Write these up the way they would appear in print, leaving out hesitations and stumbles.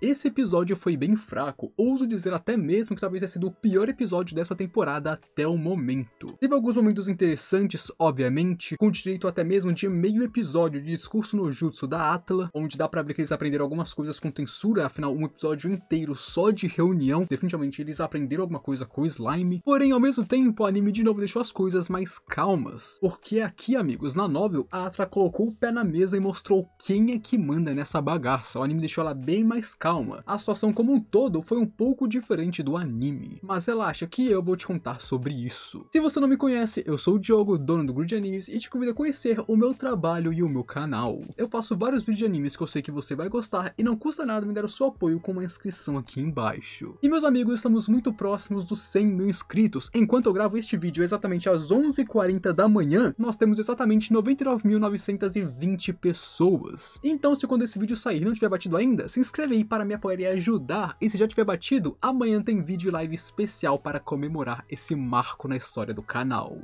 esse episódio foi bem fraco, ouso dizer até mesmo que talvez tenha sido o pior episódio dessa temporada até o momento. Teve alguns momentos interessantes, obviamente, com direito até mesmo de meio episódio de discurso no jutsu da Atla, onde dá pra ver que eles aprenderam algumas coisas com Tensura, afinal um episódio inteiro só de reunião, definitivamente eles aprenderam alguma coisa com o Slime, porém ao mesmo tempo o anime de novo deixou as coisas mais calmas, porque aqui, amigos, na novel, a Atla colocou o pé na mesa e mostrou quem é que manda nessa bagaça. O anime deixou ela bem mais calma. A situação como um todo foi um pouco diferente do anime, mas relaxa que eu vou te contar sobre isso. Se você não me conhece, eu sou o Diogo, dono do Grid Animes, e te convido a conhecer o meu trabalho e o meu canal. Eu faço vários vídeos de animes que eu sei que você vai gostar e não custa nada me dar o seu apoio com uma inscrição aqui embaixo. E meus amigos, estamos muito próximos dos 100 mil inscritos. Enquanto eu gravo este vídeo exatamente às 11h40 da manhã, nós temos exatamente 99.920 pessoas. Então, se quando esse vídeo sair não tiver batido ainda, se inscreve aí para me apoiar e ajudar. E se já tiver batido, amanhã tem vídeo e live especial para comemorar esse marco na história do canal.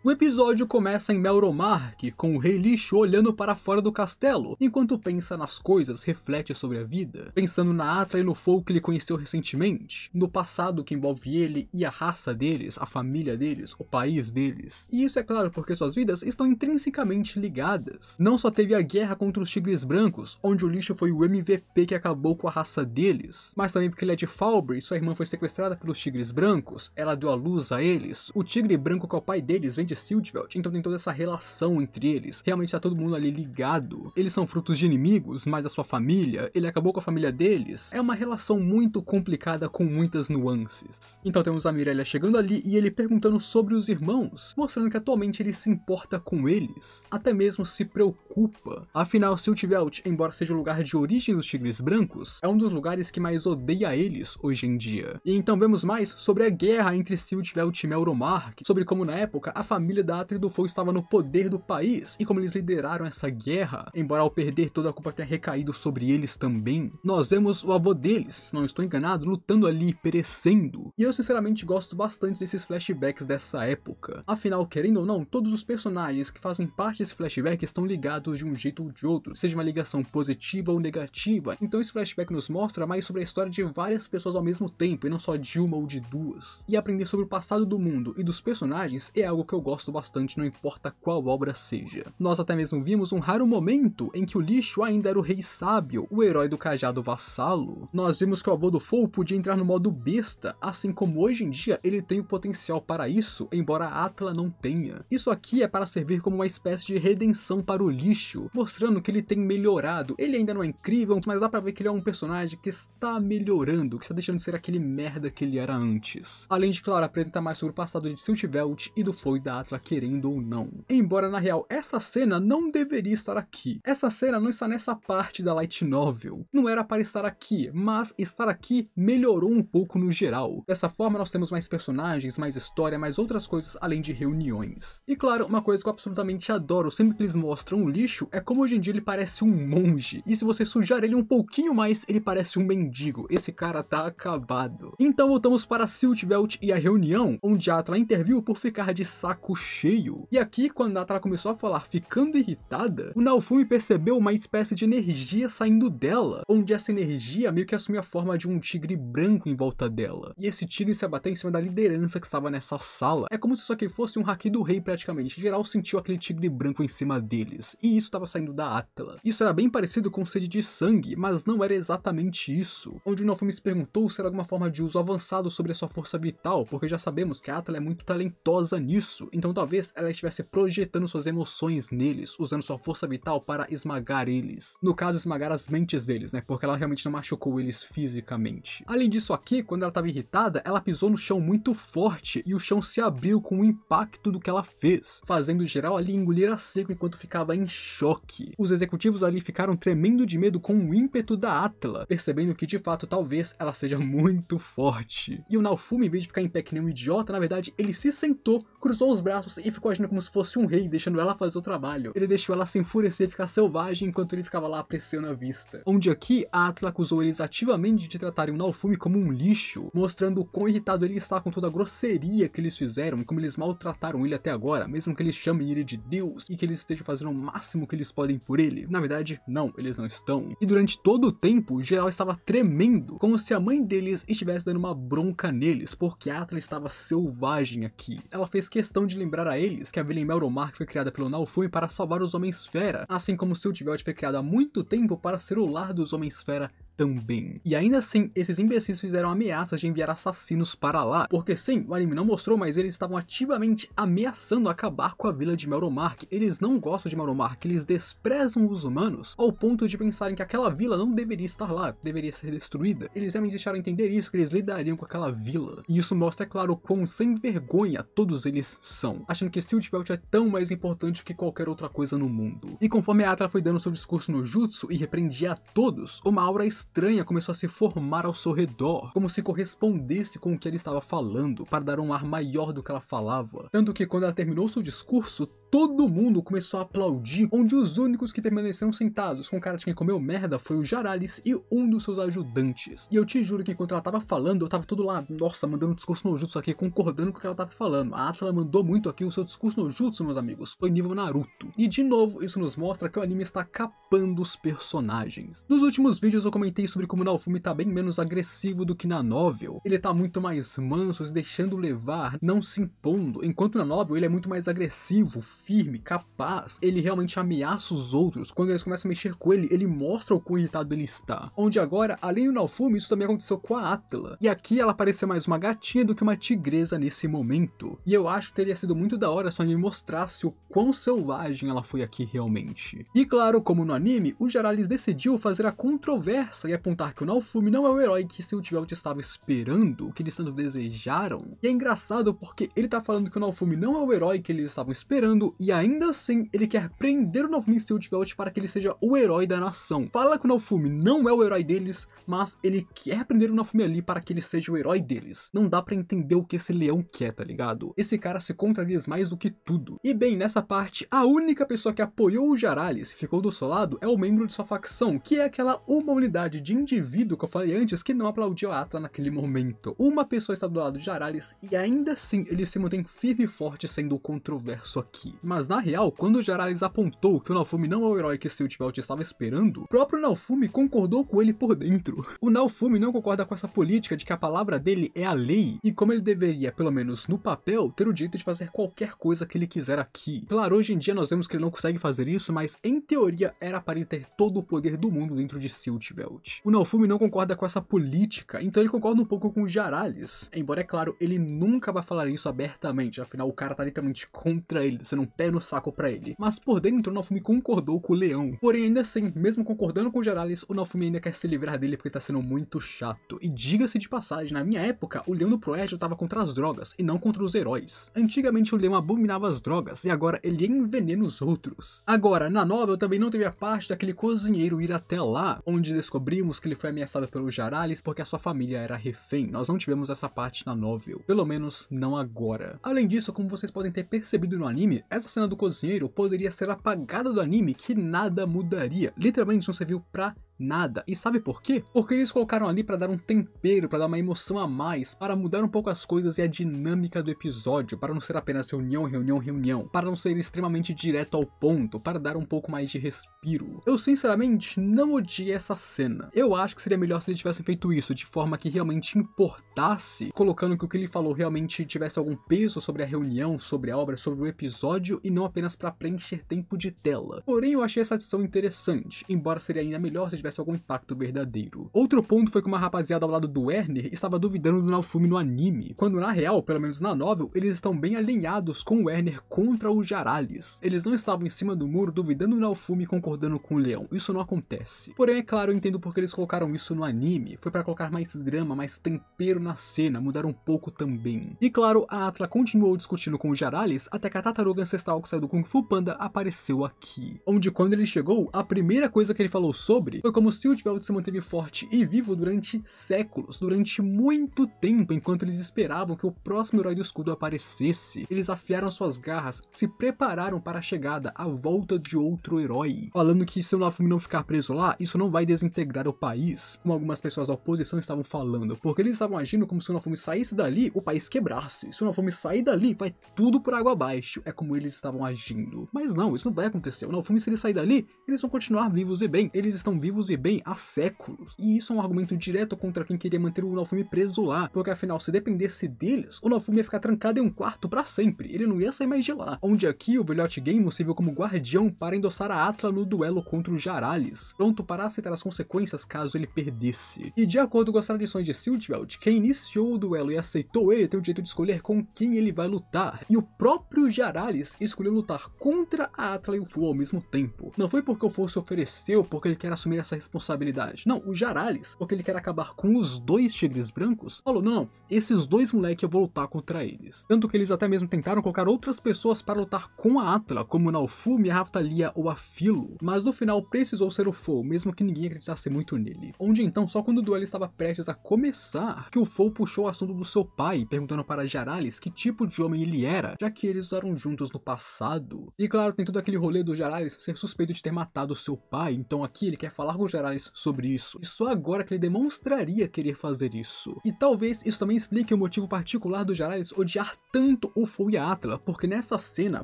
O episódio começa em Melromark, com o Rei Lixo olhando para fora do castelo, enquanto pensa nas coisas, reflete sobre a vida, pensando na Atla e no fogo que ele conheceu recentemente, no passado que envolve ele e a raça deles, a família deles, o país deles. E isso é claro porque suas vidas estão intrinsecamente ligadas. Não só teve a guerra contra os Tigres Brancos, onde o Lixo foi o MVP que acabou com a raça deles, mas também porque ele é de Falbury, sua irmã foi sequestrada pelos Tigres Brancos, ela deu a luz a eles, o Tigre Branco que é o pai deles vem de Sildveld, então tem toda essa relação entre eles, realmente tá todo mundo ali ligado. Eles são frutos de inimigos, mas a sua família, ele acabou com a família deles, é uma relação muito complicada com muitas nuances. Então temos a Mirelia chegando ali e ele perguntando sobre os irmãos, mostrando que atualmente ele se importa com eles, até mesmo se preocupa. Afinal, Sildveld, embora seja o lugar de origem dos Tigres Brancos, é um dos lugares que mais odeia eles hoje em dia. E então vemos mais sobre a guerra entre Sildveld e Melromark, sobre como na época a família da Atla e do Fogo estava no poder do país, e como eles lideraram essa guerra, embora ao perder toda a culpa tenha recaído sobre eles também. Nós vemos o avô deles, se não estou enganado, lutando ali, perecendo. E eu sinceramente gosto bastante desses flashbacks dessa época. Afinal, querendo ou não, todos os personagens que fazem parte desse flashback estão ligados de um jeito ou de outro, seja uma ligação positiva ou negativa. Então esse flashback nos mostra mais sobre a história de várias pessoas ao mesmo tempo, e não só de uma ou de duas. E aprender sobre o passado do mundo e dos personagens é algo que eu gosto bastante, não importa qual obra seja. Nós até mesmo vimos um raro momento em que o Lixo ainda era o rei sábio, o herói do cajado vassalo. Nós vimos que o avô do Fogo podia entrar no modo besta, assim como hoje em dia ele tem o potencial para isso, embora a Atla não tenha. Isso aqui é para servir como uma espécie de redenção para o Lixo, mostrando que ele tem melhorado. Ele ainda não é incrível, mas dá pra ver que ele é um personagem que está melhorando, que está deixando de ser aquele merda que ele era antes. Além de, claro, apresentar mais sobre o passado de Sildveld e do Fogo da Atla, querendo ou não. Embora na real essa cena não deveria estar aqui. Essa cena não está nessa parte da light novel. Não era para estar aqui, mas estar aqui melhorou um pouco no geral. Dessa forma nós temos mais personagens, mais história, mais outras coisas além de reuniões. E claro, uma coisa que eu absolutamente adoro sempre que eles mostram o Lixo é como hoje em dia ele parece um monge. E se você sujar ele um pouquinho mais, ele parece um mendigo. Esse cara tá acabado. Então voltamos para Sildveld e a reunião, onde a Atla interviu por ficar de saco cheio. E aqui, quando a Atla começou a falar ficando irritada, o Naofumi percebeu uma espécie de energia saindo dela, onde essa energia meio que assumia a forma de um tigre branco em volta dela. E esse tigre se abateu em cima da liderança que estava nessa sala. É como se isso aqui fosse um haki do rei praticamente. Em geral sentiu aquele tigre branco em cima deles. E isso estava saindo da Atla. Isso era bem parecido com sede de sangue, mas não era exatamente isso. Onde o Naofumi se perguntou se era alguma forma de uso avançado sobre a sua força vital, porque já sabemos que a Atla é muito talentosa nisso. Então talvez ela estivesse projetando suas emoções neles, usando sua força vital para esmagar eles. No caso, esmagar as mentes deles, né? Porque ela realmente não machucou eles fisicamente. Além disso aqui, quando ela estava irritada, ela pisou no chão muito forte e o chão se abriu com o impacto do que ela fez, fazendo geral ali engolir a seco enquanto ficava em choque. Os executivos ali ficaram tremendo de medo com o ímpeto da Atla, percebendo que de fato talvez ela seja muito forte. E o Naofumi, em vez de ficar em pé que nem um idiota, na verdade ele se sentou, cruzou os braços e ficou agindo como se fosse um rei, deixando ela fazer o trabalho. Ele deixou ela se enfurecer e ficar selvagem enquanto ele ficava lá apreciando a vista. Onde aqui, a Atla acusou eles ativamente de tratarem o Naofumi como um lixo, mostrando o quão irritado ele está com toda a grosseria que eles fizeram e como eles maltrataram ele até agora, mesmo que eles chamem ele de Deus e que eles estejam fazendo o máximo que eles podem por ele. Na verdade, não, eles não estão. E durante todo o tempo, geral estava tremendo, como se a mãe deles estivesse dando uma bronca neles, porque a Atla estava selvagem aqui. Ela fez questão de lembrar a eles que a Vila em Melromarc foi criada pelo Naofumi para salvar os Homens-Fera, assim como Siltveld foi criado há muito tempo para ser o lar dos Homens-Fera também. E ainda assim, esses imbecis fizeram ameaças de enviar assassinos para lá, porque sim, o anime não mostrou, mas eles estavam ativamente ameaçando acabar com a vila de Melromarc. Eles não gostam de Melromarc, eles desprezam os humanos, ao ponto de pensarem que aquela vila não deveria estar lá, deveria ser destruída. Eles realmente deixaram entender isso, que eles lidariam com aquela vila. E isso mostra, é claro, quão sem vergonha todos eles são, achando que Siltveld é tão mais importante que qualquer outra coisa no mundo. E conforme a Atla foi dando seu discurso no jutsu e repreendia a todos, uma aura estranha começou a se formar ao seu redor, como se correspondesse com o que ele estava falando, para dar um ar maior do que ela falava. Tanto que quando ela terminou seu discurso, todo mundo começou a aplaudir, onde os únicos que permaneceram sentados com cara de quem comeu merda foi o Jaralis e um dos seus ajudantes. E eu te juro que enquanto ela tava falando, eu tava todo lá, nossa, mandando um discurso no jutsu aqui, concordando com o que ela tava falando. A Atla mandou muito aqui, o seu discurso no jutsu, meus amigos, foi nível Naruto. E de novo, isso nos mostra que o anime está capando os personagens. Nos últimos vídeos eu comentei sobre como o Naofumi tá bem menos agressivo do que na novel. Ele tá muito mais manso, se deixando levar, não se impondo, enquanto na novel ele é muito mais agressivo, firme, capaz. Ele realmente ameaça os outros. Quando eles começam a mexer com ele, ele mostra o quão irritado ele está. Onde agora, além do Naofumi, isso também aconteceu com a Atla. E aqui ela parecia mais uma gatinha do que uma tigresa nesse momento. E eu acho que teria sido muito da hora se o anime mostrasse o quão selvagem ela foi aqui realmente. E claro, como no anime, o Jaralis decidiu fazer a controvérsia e apontar que o Naofumi não é o herói que Siltveld estava esperando, que eles tanto desejaram. E é engraçado porque ele tá falando que o Naofumi não é o herói que eles estavam esperando e ainda assim ele quer prender o Naofumi Siltveld para que ele seja o herói da nação. Fala que o Naofumi não é o herói deles, mas ele quer prender o Naofumi ali para que ele seja o herói deles. Não dá pra entender o que esse leão quer, tá ligado? Esse cara se contradiz mais do que tudo. E bem, nessa parte, a única pessoa que apoiou o Jaralis e ficou do seu lado é o membro de sua facção, que é aquela uma unidade de indivíduo que eu falei antes que não aplaudiu a Atla naquele momento. Uma pessoa está do lado de Jaralis e ainda assim ele se mantém firme e forte sendo o controverso aqui. Mas na real, quando o Jaralis apontou que o Naofumi não é o herói que Siltveld estava esperando, o próprio Naofumi concordou com ele por dentro. O Naofumi não concorda com essa política de que a palavra dele é a lei e como ele deveria, pelo menos no papel, ter o direito de fazer qualquer coisa que ele quiser aqui. Claro, hoje em dia nós vemos que ele não consegue fazer isso, mas em teoria era para ele ter todo o poder do mundo dentro de Siltveld. O Naofumi não concorda com essa política, então ele concorda um pouco com o Jaralis. Embora, é claro, ele nunca vai falar isso abertamente, afinal o cara tá literalmente contra ele, sendo um pé no saco pra ele. Mas por dentro o Naofumi concordou com o leão. Porém, ainda assim, mesmo concordando com o Jaralis, o Naofumi ainda quer se livrar dele porque tá sendo muito chato. E diga-se de passagem, na minha época, o leão do Proérgio tava contra as drogas e não contra os heróis. Antigamente o leão abominava as drogas e agora ele envenena os outros. Agora, na novel também não teve a parte daquele cozinheiro ir até lá, onde descobrimos que ele foi ameaçado pelo Jaralis porque a sua família era refém. Nós não tivemos essa parte na novel, pelo menos não agora. Além disso, como vocês podem ter percebido no anime, essa cena do cozinheiro poderia ser apagada do anime que nada mudaria. Literalmente não serviu pra nada. E sabe por quê? Porque eles colocaram ali pra dar um tempero, pra dar uma emoção a mais, para mudar um pouco as coisas e a dinâmica do episódio, para não ser apenas reunião, reunião, reunião, para não ser extremamente direto ao ponto, para dar um pouco mais de respiro. Eu sinceramente não odiei essa cena. Eu acho que seria melhor se eles tivessem feito isso de forma que realmente importasse, colocando que o que ele falou realmente tivesse algum peso sobre a reunião, sobre a obra, sobre o episódio, e não apenas para preencher tempo de tela. Porém, eu achei essa adição interessante, embora seria ainda melhor se tivesse algum impacto verdadeiro. Outro ponto foi que uma rapaziada ao lado do Werner estava duvidando do Naofumi no anime, quando na real, pelo menos na novel, eles estão bem alinhados com o Werner contra o Jaralis. Eles não estavam em cima do muro duvidando do Naofumi e concordando com o leão. Isso não acontece. Porém, é claro, eu entendo porque eles colocaram isso no anime. Foi para colocar mais drama, mais tempero na cena, mudar um pouco também. E claro, a Atla continuou discutindo com o Jaralis até que a tartaruga ancestral que saiu do Kung Fu Panda apareceu aqui. Onde quando ele chegou, a primeira coisa que ele falou sobre foi como Siltveld se manteve forte e vivo durante séculos, durante muito tempo, enquanto eles esperavam que o próximo herói do escudo aparecesse. Eles afiaram suas garras, se prepararam para a chegada, a volta de outro herói, falando que se o Naofumi não ficar preso lá, isso não vai desintegrar o país, como algumas pessoas da oposição estavam falando, porque eles estavam agindo como se o Naofumi saísse dali, o país quebrasse. Se o Naofumi sair dali, vai tudo por água abaixo. É como eles estavam agindo. Mas não, isso não vai acontecer. O Naofumi, se ele sair dali, eles vão continuar vivos e bem. Eles estão vivos e bem há séculos. E isso é um argumento direto contra quem queria manter o Naofumi preso lá, porque afinal, se dependesse deles, o Naofumi ia ficar trancado em um quarto pra sempre. Ele não ia sair mais de lá. Onde aqui o velhote Game se viu como guardião para endossar a Atla no duelo contra o Jaralis, pronto para aceitar as consequências caso ele perdesse. E de acordo com as tradições de Siltveld, quem iniciou o duelo e aceitou ele tem o direito de escolher com quem ele vai lutar. E o próprio Jaralis escolheu lutar contra a Atla e o Fu ao mesmo tempo. Não foi porque o Fu se ofereceu porque ele quer assumir essa responsabilidade. Não, o Jaralis, porque ele quer acabar com os dois tigres brancos, falou, não, esses dois moleques eu vou lutar contra eles. Tanto que eles até mesmo tentaram colocar outras pessoas para lutar com a Atla, como o Naofumi, a Raftalia ou a Filo, mas no final precisou ser o Fu, mesmo que ninguém acreditasse muito nele. Onde então, só quando o duelo estava prestes a começar, que o Fu puxou o assunto do seu pai, perguntando para Jaralis que tipo de homem ele era, já que eles lutaram juntos no passado. E claro, tem todo aquele rolê do Jaralis ser suspeito de ter matado seu pai, então aqui ele quer falar com o Jaralis sobre isso, e só agora que ele demonstraria querer fazer isso. E talvez isso também explique o motivo particular do Jaralis odiar tanto o Fu e a Atla, porque nessa cena,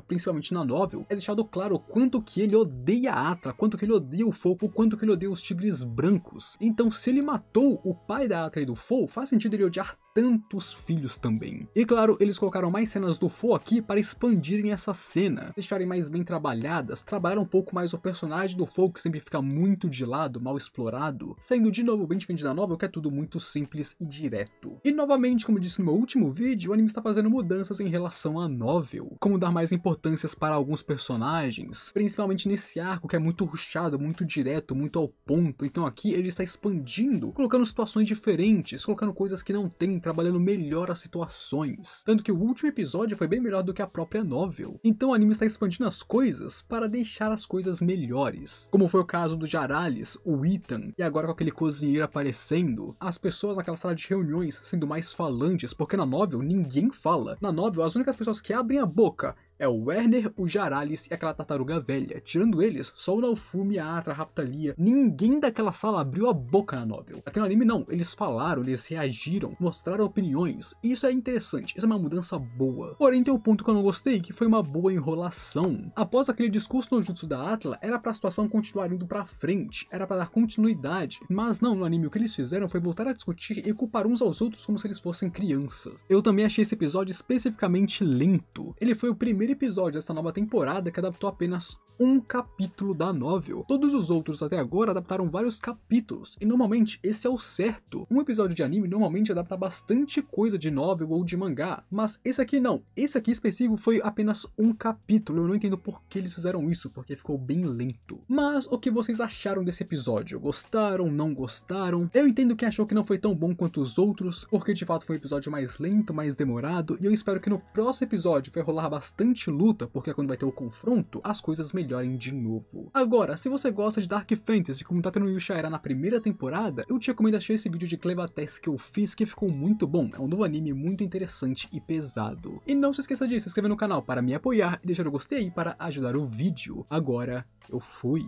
principalmente na novel, é deixado claro o quanto que ele odeia a Atla, quanto que ele odeia o Fu, o quanto que ele odeia os tigres brancos. Então se ele matou o pai da Atla e do Fu, faz sentido ele odiar tantos filhos também. E claro, eles colocaram mais cenas do Fu aqui para expandirem essa cena, deixarem mais bem trabalhadas, trabalhar um pouco mais o personagem do Fu, que sempre fica muito de lado, mal explorado, sendo de novo bem diferente da novel, que é tudo muito simples e direto. E novamente, como eu disse no meu último vídeo, o anime está fazendo mudanças em relação à novel, como dar mais importâncias para alguns personagens, principalmente nesse arco que é muito rushado, muito direto, muito ao ponto. Então aqui ele está expandindo, colocando situações diferentes, colocando coisas que não tem, trabalhando melhor as situações. Tanto que o último episódio foi bem melhor do que a própria novel. Então o anime está expandindo as coisas para deixar as coisas melhores. Como foi o caso do Jaralis, o Ethan, e agora com aquele cozinheiro aparecendo, as pessoas naquela sala de reuniões sendo mais falantes, porque na novel ninguém fala. Na novel as únicas pessoas que abrem a boca é o Werner, o Jaralis e aquela tartaruga velha. Tirando eles, só o Naofumi, a Atra, a Raftalia. Ninguém daquela sala abriu a boca na novel. Aqui no anime não, eles falaram, eles reagiram, mostraram opiniões. E isso é interessante, isso é uma mudança boa. Porém tem um ponto que eu não gostei, que foi uma boa enrolação. Após aquele discurso no jutsu da Atla, era pra situação continuar indo pra frente, era pra dar continuidade. Mas não, no anime o que eles fizeram foi voltar a discutir e culpar uns aos outros como se eles fossem crianças. Eu também achei esse episódio especificamente lento. Ele foi o primeiro episódio dessa nova temporada que adaptou apenas um capítulo da novel. Todos os outros até agora adaptaram vários capítulos, e normalmente esse é o certo. Um episódio de anime normalmente adapta bastante coisa de novel ou de mangá, mas esse aqui não. Esse aqui específico foi apenas um capítulo. Eu não entendo por que eles fizeram isso, porque ficou bem lento. Mas o que vocês acharam desse episódio? Gostaram? Não gostaram? Eu entendo quem achou que não foi tão bom quanto os outros, porque de fato foi um episódio mais lento, mais demorado, e eu espero que no próximo episódio vai rolar bastante luta, porque quando vai ter o confronto, as coisas melhorem de novo. Agora, se você gosta de Dark Fantasy, como tá tendo o Yusha Era na primeira temporada, eu te recomendo assistir esse vídeo de Cleva Test que eu fiz, que ficou muito bom. É um novo anime muito interessante e pesado. E não se esqueça de se inscrever no canal para me apoiar e deixar o gostei aí para ajudar o vídeo. Agora, eu fui.